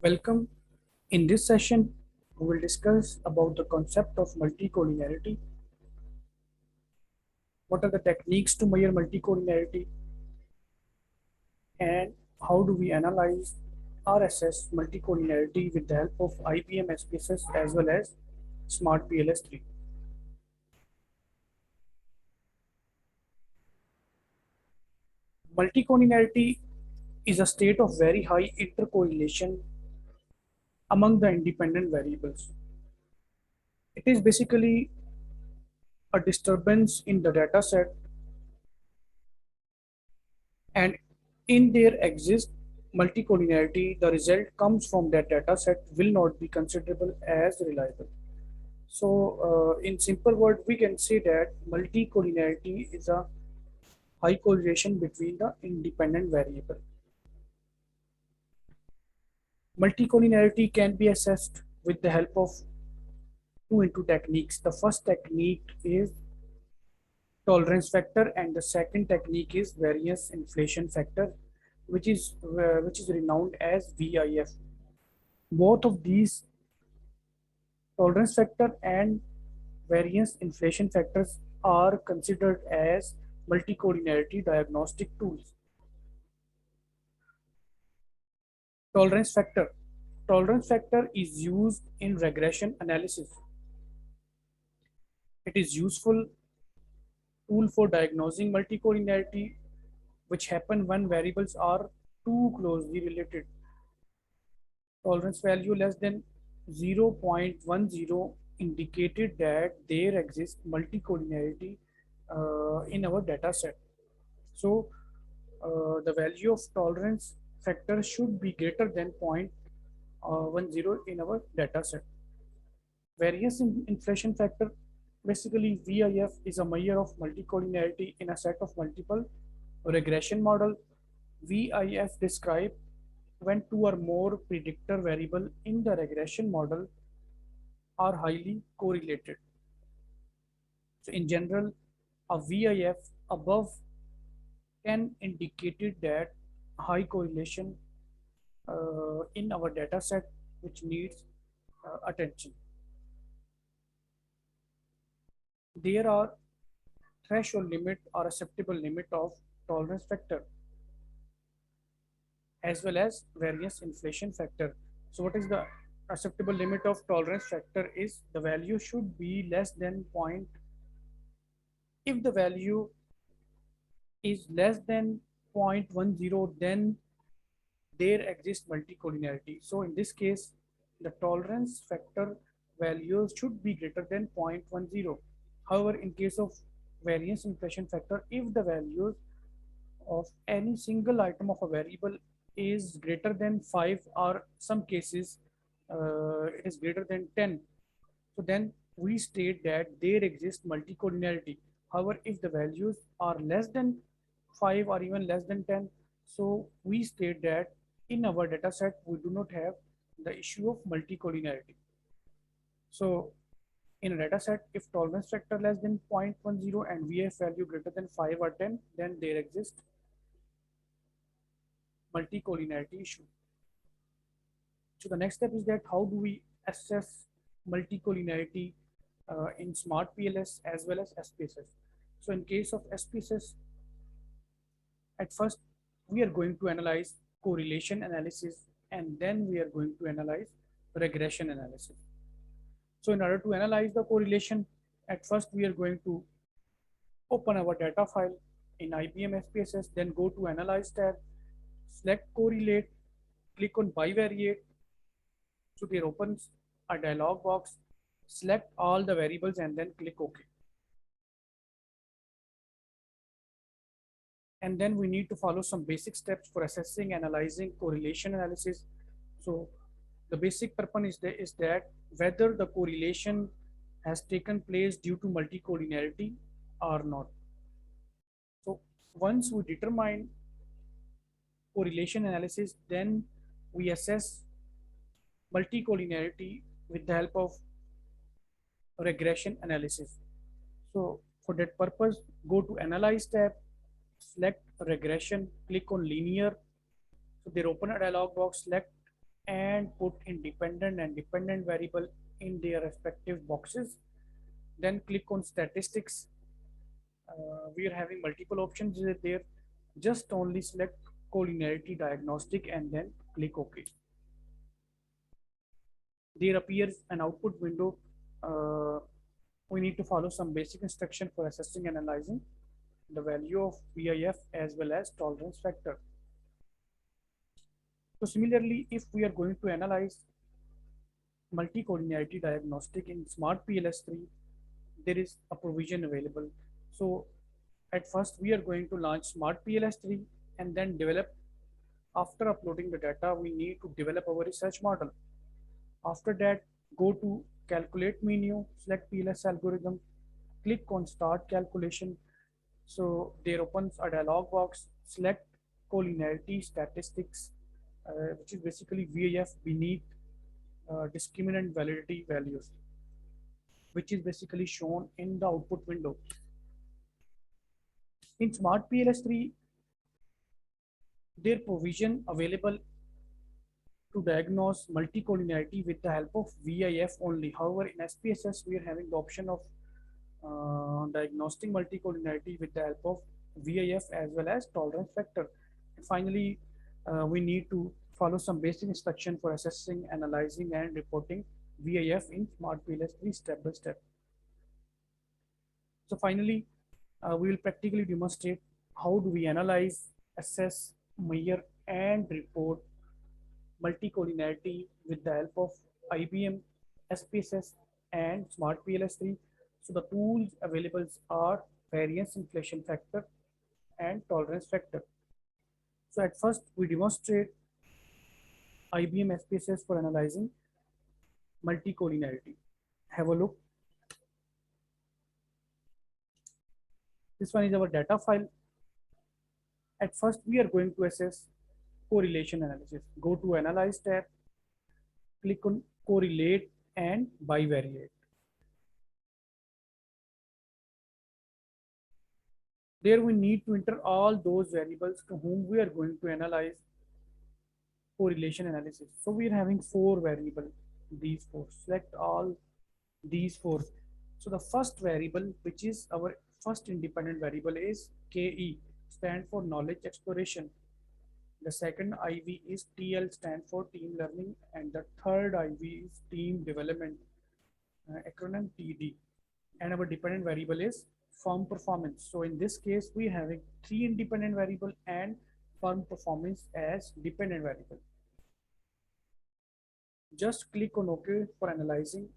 Welcome. In this session, we will discuss about the concept of multicollinearity. What are the techniques to measure multicollinearity and how do we analyze or assess multicollinearity with the help of IBM SPSS as well as Smart PLS3. Multicollinearity is a state of very high intercorrelation among the independent variables. It is basically a disturbance in the data set and in there exists multicollinearity, the result comes from that data set will not be considerable as reliable. So, in simple word, we can say that multicollinearity is a high correlation between the independent variable. Multicollinearity can be assessed with the help of two techniques. The first technique is tolerance factor and the second technique is variance inflation factor, which is renowned as VIF. Both of these, tolerance factor and variance inflation factors, are considered as multicollinearity diagnostic tools. Tolerance factor. Tolerance factor is used in regression analysis. It is useful tool for diagnosing multicollinearity, which happen when variables are too closely related. Tolerance value less than 0.10 indicated that there exists multicollinearity in our data set. So the value of tolerance factor should be greater than 0.10 in our data set. Variance in inflation factor, basically VIF, is a measure of multicollinearity in a set of multiple regression model. VIF describe when two or more predictor variable in the regression model are highly correlated. So in general, a VIF above 10 indicated that high correlation in our data set which needs attention. There are threshold limit or acceptable limit of tolerance factor as well as variance inflation factor. So what is the acceptable limit of tolerance factor is the value should be less than point. If the value is less than 0.10, then there exists multicollinearity. So in this case, the tolerance factor value should be greater than 0.10. However, in case of variance inflation factor, if the values of any single item of a variable is greater than 5 or some cases it is greater than 10, so then we state that there exists multicollinearity. However, if the values are less than 5 or even less than 10, so we state that in our data set we do not have the issue of multicollinearity. So in a data set, if tolerance factor less than 0.10 and VF value greater than 5 or 10, then there exists multicollinearity issue. So the next step is that how do we assess multicollinearity in Smart PLS as well as SPSS. So in case of SPSS, at first we are going to analyze correlation analysis and then we are going to analyze regression analysis. So in order to analyze the correlation, at first we are going to open our data file in IBM SPSS, then go to Analyze tab, select Correlate, click on Bivariate. So there opens a dialog box, select all the variables and then click OK. And then we need to follow some basic steps for assessing, analyzing correlation analysis. So the basic purpose is that whether the correlation has taken place due to multicollinearity or not. So once we determine correlation analysis, then we assess multicollinearity with the help of regression analysis. So for that purpose, go to Analyze tab, select regression, click on linear. So there open a dialog box, select and put independent and dependent variable in their respective boxes. Then click on statistics. We are having multiple options there. Just only select collinearity diagnostic and then click OK. There appears an output window. We need to follow some basic instruction for assessing and analyzing the value of VIF as well as tolerance factor. So similarly, if we are going to analyze multicollinearity diagnostic in Smart PLS3, there is a provision available. So at first we are going to launch Smart PLS3 and then develop. After uploading the data, we need to develop our research model. After that, go to calculate menu, select PLS algorithm, click on start calculation. So there opens a dialog box, select collinearity statistics, which is basically VIF beneath discriminant validity values, which is basically shown in the output window. In Smart PLS3, there provision available to diagnose multicollinearity with the help of VIF only. However, in SPSS, we are having the option of diagnosing multicollinearity with the help of VIF as well as tolerance factor. And finally, we need to follow some basic instruction for assessing, analyzing, and reporting VIF in Smart PLS3 step by step. So finally, we will practically demonstrate how do we analyze, assess, measure, and report multicollinearity with the help of IBM, SPSS, and Smart PLS3. So the tools available are variance inflation factor and tolerance factor. So at first we demonstrate IBM SPSS for analyzing multicollinearity. Have a look. This one is our data file. At first we are going to assess correlation analysis. Go to Analyze tab, click on Correlate and Bivariate. There we need to enter all those variables to whom we are going to analyze correlation analysis. So we are having 4 variables, these 4. Select all these 4. So the first variable, which is our first independent variable, is KE, stand for knowledge exploration. The second IV is TL, stand for team learning, and the third IV is team development, acronym TD. And our dependent variable is firm performance. So in this case, we are having 3 independent variable and firm performance as dependent variable. Just click on OK for analyzing.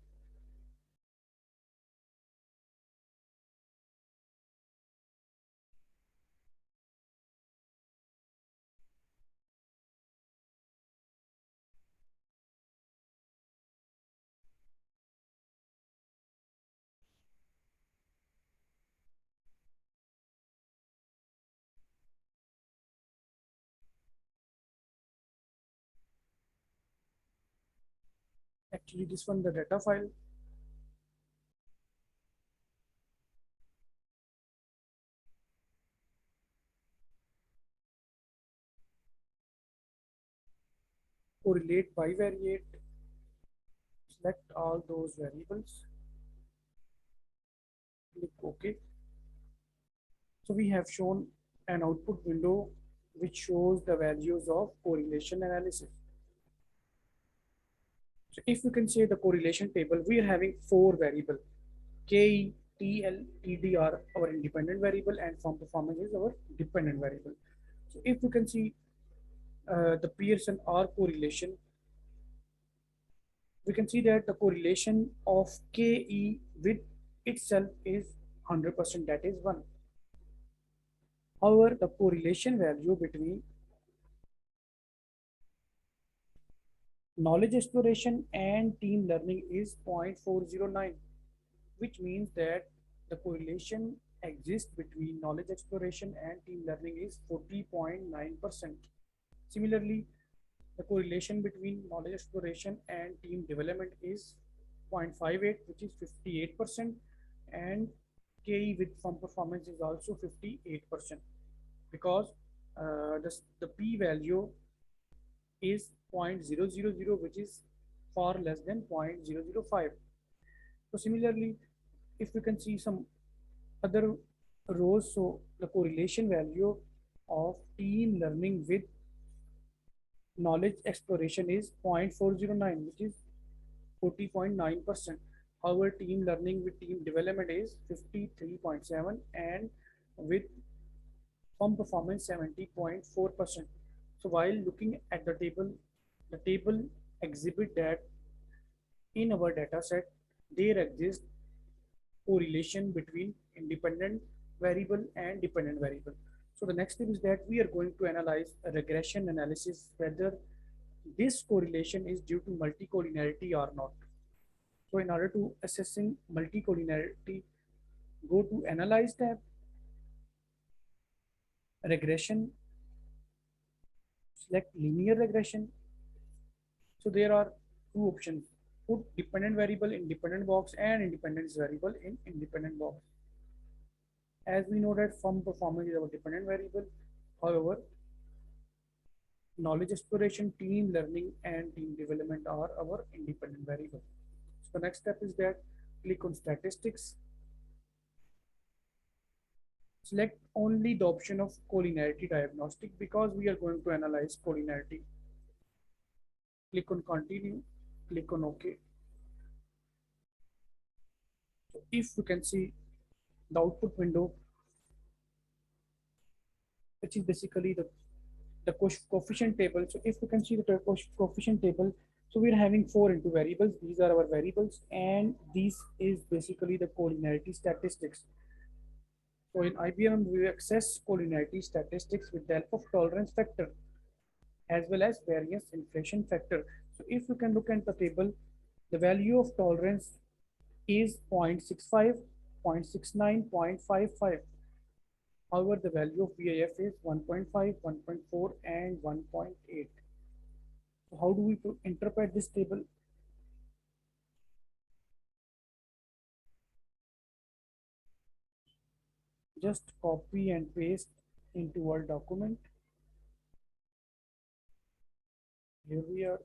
Actually, this one, the data file. Correlate bivariate. Select all those variables. Click OK. So we have shown an output window which shows the values of correlation analysis. So if you can say the correlation table, we are having 4 variables. KE, TL, TD are our independent variable and firm performance is our dependent variable. So if you can see the Pearson R correlation, we can see that the correlation of KE with itself is 100%, that is 1. However, the correlation value between knowledge exploration and team learning is 0.409, which means that the correlation exists between knowledge exploration and team learning is 40.9%. Similarly, the correlation between knowledge exploration and team development is 0.58, which is 58%, and KE with firm performance is also 58%, because the p value is 0.000, which is far less than 0.005. So similarly, if we can see some other rows, so the correlation value of team learning with knowledge exploration is 0.409, which is 40.9%. However, team learning with team development is 53.7, and with firm performance 70.4%. So while looking at the table exhibit that in our data set, there exists correlation between independent variable and dependent variable. So the next step is that we are going to analyze a regression analysis whether this correlation is due to multicollinearity or not. So in order to assessing multicollinearity, go to Analyze tab, Regression, select Linear Regression. So there are two options: put dependent variable in dependent box and independence variable in independent box. As we know that firm performance is our dependent variable. However, knowledge exploration, team learning, and team development are our independent variable. So the next step is that click on statistics, select only the option of collinearity diagnostic because we are going to analyze collinearity. Click on continue, click on OK. So if you can see the output window, which is basically the coefficient table. So if you can see the coefficient table, so we're having 4 into variables. These are our variables, and this is basically the collinearity statistics. So in IBM, we access collinearity statistics with the help of tolerance factor as well as variance inflation factor. So if you can look at the table, the value of tolerance is 0.65, 0.69, 0.55. However, the value of VIF is 1.5, 1.4, and 1.8. So how do we interpret this table? Just copy and paste into Word document. Here we are.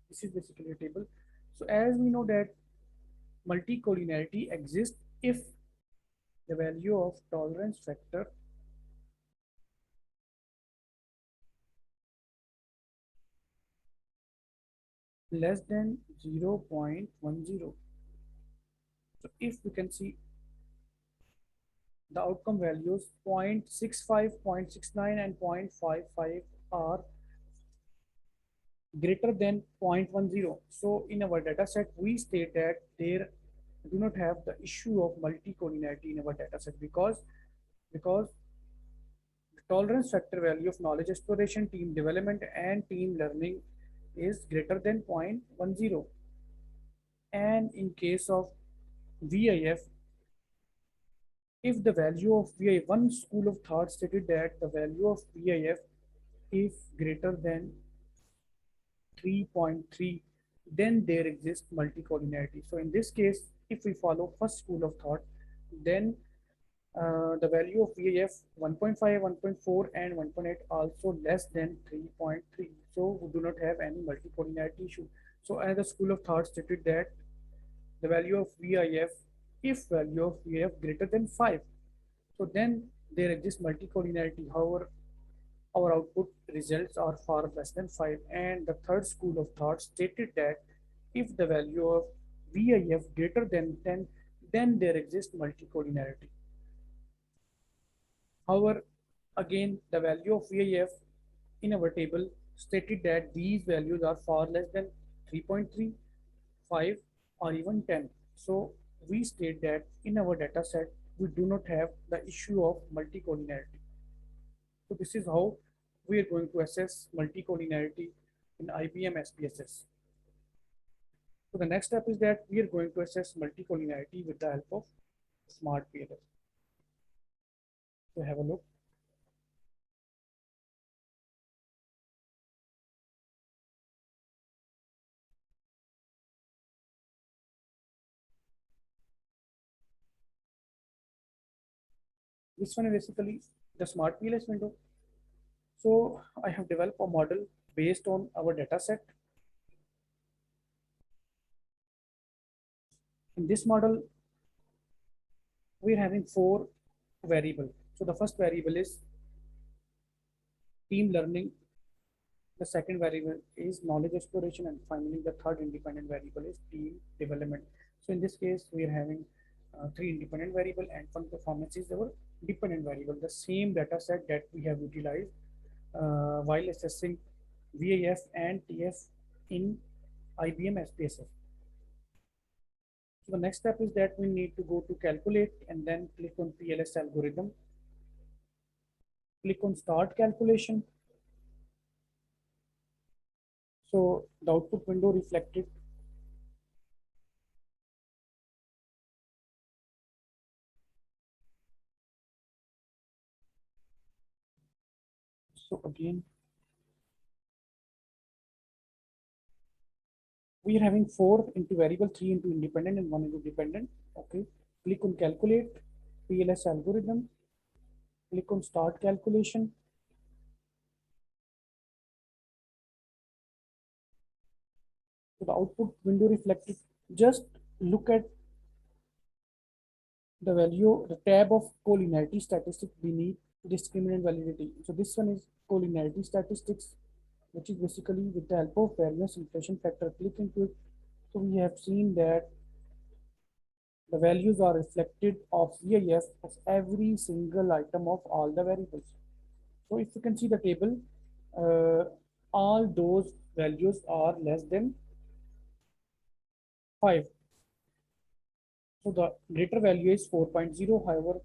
This is basically a table. So as we know that multicollinearity exists if the value of tolerance factor less than 0.10. So if we can see the outcome values 0.65, 0.69, and 0.55 are greater than 0.10. So in our data set, we state that there do not have the issue of multicollinearity in our data set because the tolerance factor value of knowledge exploration, team development, and team learning is greater than 0.10. And in case of VIF, if the value of VIF, one school of thought stated that the value of VIF is greater than 3.3, then there exists multicollinearity. So in this case, if we follow first school of thought, then the value of VIF 1.5, 1.4, and 1.8 also less than 3.3. So we do not have any multicollinearity issue. So another school of thought stated that the value of VIF, if value of VIF greater than 5, so then there exists multicollinearity. However, our output results are far less than 5. And the third school of thought stated that if the value of VIF greater than 10, then there exists multicollinearity. However, again, the value of VIF in our table stated that these values are far less than 3.3, 5, or even 10. So we state that in our data set, we do not have the issue of multicollinearity. So this is how we are going to assess multicollinearity in IBM SPSS. So the next step is that we are going to assess multicollinearity with the help of Smart PLS. So have a look. This one is basically the Smart PLS window. So I have developed a model based on our data set. In this model, we're having four variables. So the first variable is team learning. The second variable is knowledge exploration, and finally the third independent variable is team development. So in this case, we are having three independent variable, and fund performance is our dependent variable. The same data set that we have utilized while assessing VAF and TF in IBM SPSS. So the next step is that we need to go to calculate and then click on PLS algorithm. Click on start calculation. So the output window reflected. So again, we are having 4 into variable, 3 into independent and 1 into dependent. Okay, click on calculate, PLS algorithm, click on start calculation. So the output window reflected. Just look at the value, the tab of collinearity statistics beneath discriminant validity. So this one is collinearity statistics, which is basically with the help of variance inflation factor. Click into it. So we have seen that the values are reflected of VIF of every single item of all the variables. So if you can see the table, all those values are less than 5. So the greater value is 4.0, however,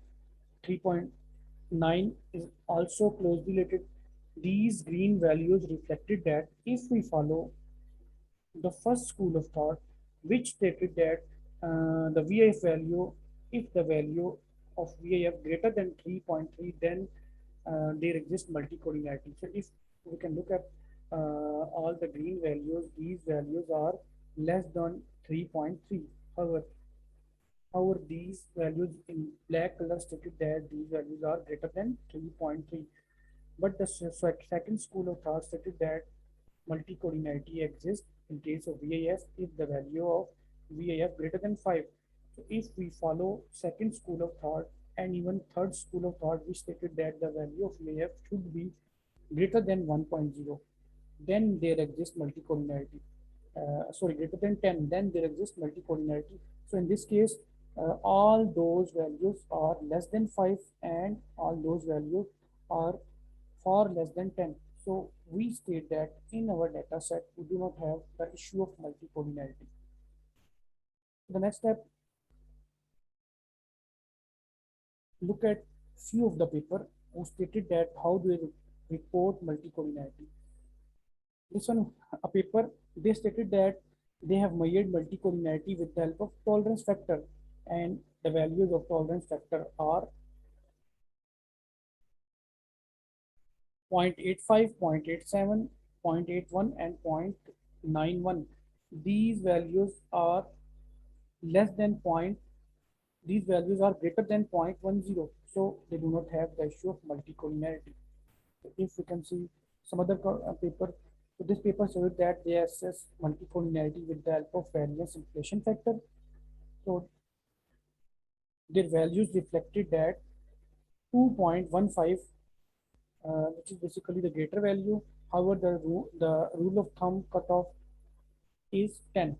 3.9 is also closely related. These green values reflected that if we follow the first school of thought, which stated that the VIF value, if the value of VIF greater than 3.3, then there exists multicollinearity. So if we can look at all the green values, these values are less than 3.3. However, these values in black color stated that these values are greater than 3.3. But the second school of thought stated that multicollinearity exists in case of VAF if the value of VAF greater than 5. So if we follow second school of thought and even third school of thought, we stated that the value of VAF should be greater than 1.0, then there exists multicollinearity. Sorry, greater than 10, then there exists multicollinearity. So in this case, all those values are less than 5 and all those values are far less than 10. So we state that in our data set, we do not have the issue of multicollinearity. The next step, look at few of the paper who stated that how do they report multicollinearity. This one, a paper, they stated that they have measured multicollinearity with the help of tolerance factor, and the values of tolerance factor are 0.85, 0.87, 0.81, and 0.91. These values are less than point, these values are greater than 0.10. So they do not have the issue of multicollinearity. So if we can see some other paper, so this paper showed that they assess multicollinearity with the help of variance inflation factor. So their values reflected that 2.15, which is basically the greater value. However, the rule of thumb cutoff is 10.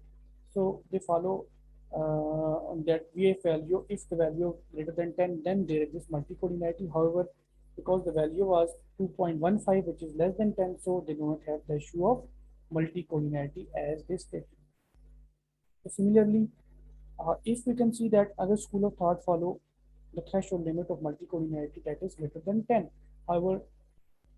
So they follow on that VF value. If the value greater than 10, then there exists multicollinearity. However, because the value was 2.15, which is less than 10, so they do not have the issue of multicollinearity as they stated. So similarly, if we can see that other school of thought follow the threshold limit of multicollinearity that is greater than 10. However,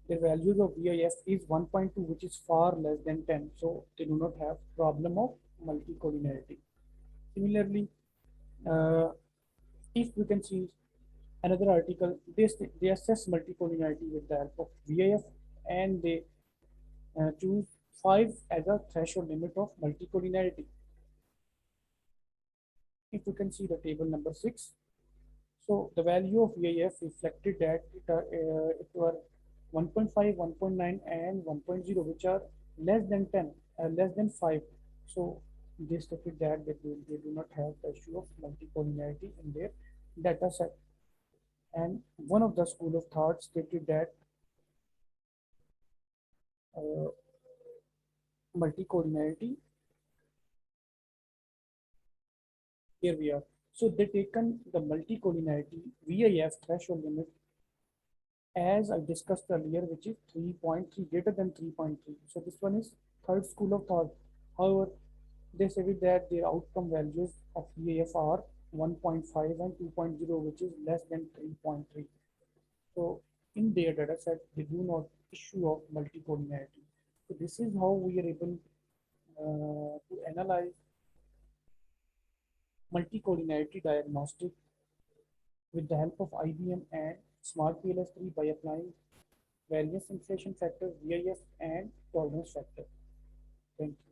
the values of VIF is 1.2, which is far less than 10. So they do not have problem of multicollinearity. Similarly, uh, if we can see another article, they assess multicollinearity with the help of VIF, and they choose 5 as a threshold limit of multicollinearity. If we can see the table number 6, so the value of VIF reflected that it were 1.5, 1.9, and 1.0, which are less than 10, less than 5. So they stated that they do not have the issue of multicollinearity in their data set. And one of the school of thought stated that uh, multicollinearity, here we are. So they taken the multicollinearity VIF threshold limit as I discussed earlier, which is 3.3, greater than 3.3. So this one is third school of thought. However, they said that their outcome values of VAF are 1.5 and 2.0, which is less than 3.3. So in their data set, they do not issue of multicollinearity. So this is how we are able to analyze multicollinearity diagnostic with the help of IBM and Smart PLS3 by applying variance inflation factor, VIF, and tolerance factor. Thank you.